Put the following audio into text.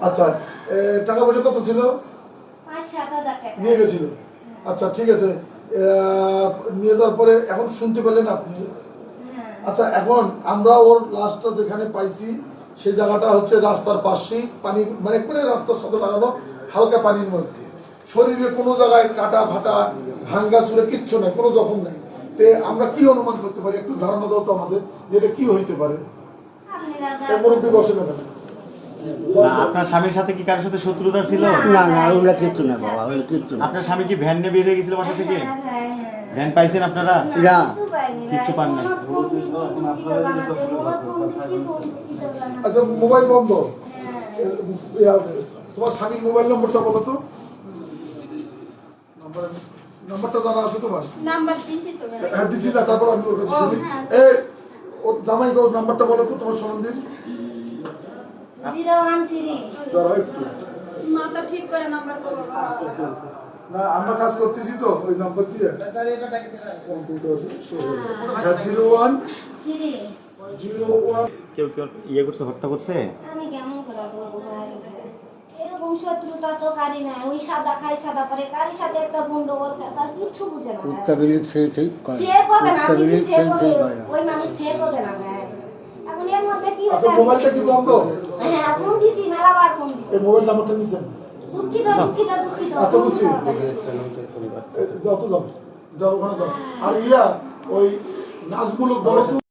আচ্ছা টাকা পয়সা কত ছিল? 5-7 হাজার টাকা নিয়ে গেছিল। আচ্ছা ঠিক আছে, নিয়ে যাওয়ার পরে এখন শুনতে পেলেন আপনি? আচ্ছা এখন আমরা ওর লাশটা যেখানে পাইছি সেই জায়গাটা হচ্ছে রাস্তার পাশেই, পানি মানে একবারে রাস্তার সাথে লাগানো, হালকা পানির মধ্যে। শরীরে কোনো জায়গায় কাটা ফাটা ভাঙ্গা চুরে কিচ্ছু নাই, কোনো জখম নাই। তে আমরা কি অনুমান করতে পারি, একটু ধারণা দাও তো আমাদের, যেটা কি হইতে পারে? মুরব্বী বসে না। আপনার স্বামীর সাথে কি কারোর সাথে শত্রুতা ছিল? না না, ওগুলো কিচ্ছু না বাবা, ওগুলো কিচ্ছু না। আপনার স্বামী কি ভ্যান নিয়ে বেরিয়ে গেছিল বাসা থেকে? ভ্যান পাইছেন আপনারা? না, কিচ্ছু পান নাই। আচ্ছা মোবাইল বন্ধ, তোমার স্বামীর মোবাইল নম্বরটা বলো তো। নাম্বারটা জানা আছে তোমার? নাম্বার দিছি তো। হ্যাঁ দিছি না, তারপর আমি ওর কাছে শুনি। এই ওর জামাই গো নাম্বারটা বলো তো তোমার সম্বন্ধীর। 013 দাঁড়াও একটু, মাথা ঠিক করে নাম্বার করো বাবা। না আমরা কাজ করতেছি তো ওই নাম্বার দিয়ে। কম্পিউটার 01 কেউ কেউ ইয়ে করছে, হত্যা করছে? আমি কেমন করে বলবো ভাই, এরকম শত্রুতা তো কারি নাই। ওই সাদা খাই সাদা পরে কারির সাথে একটা গন্ডগোল কাজ কিচ্ছু বুঝে না। উত্তাবিলিক সেই করে। সেভ হবে না, আপনি উত্তাবিলিক সেভ সেই হবে, করে না। ওই মানুষ সেভ হবে না ভাই। এখন এর মধ্যে কি আচ্ছা হচ্ছে? মোবাইলটা কি বন্ধ? হ্যাঁ ফোন দিছি, মেলাবার ফোন দিছি। এই মোবাইল নাম্বারটা নিছেন? দুঃখিত দুঃখিত দুঃখিত। আচ্ছা বুঝছি, যাও তো যাও, যাও ওখানে যাও। আর ইয়া ওই নাচগুলো বলো তো।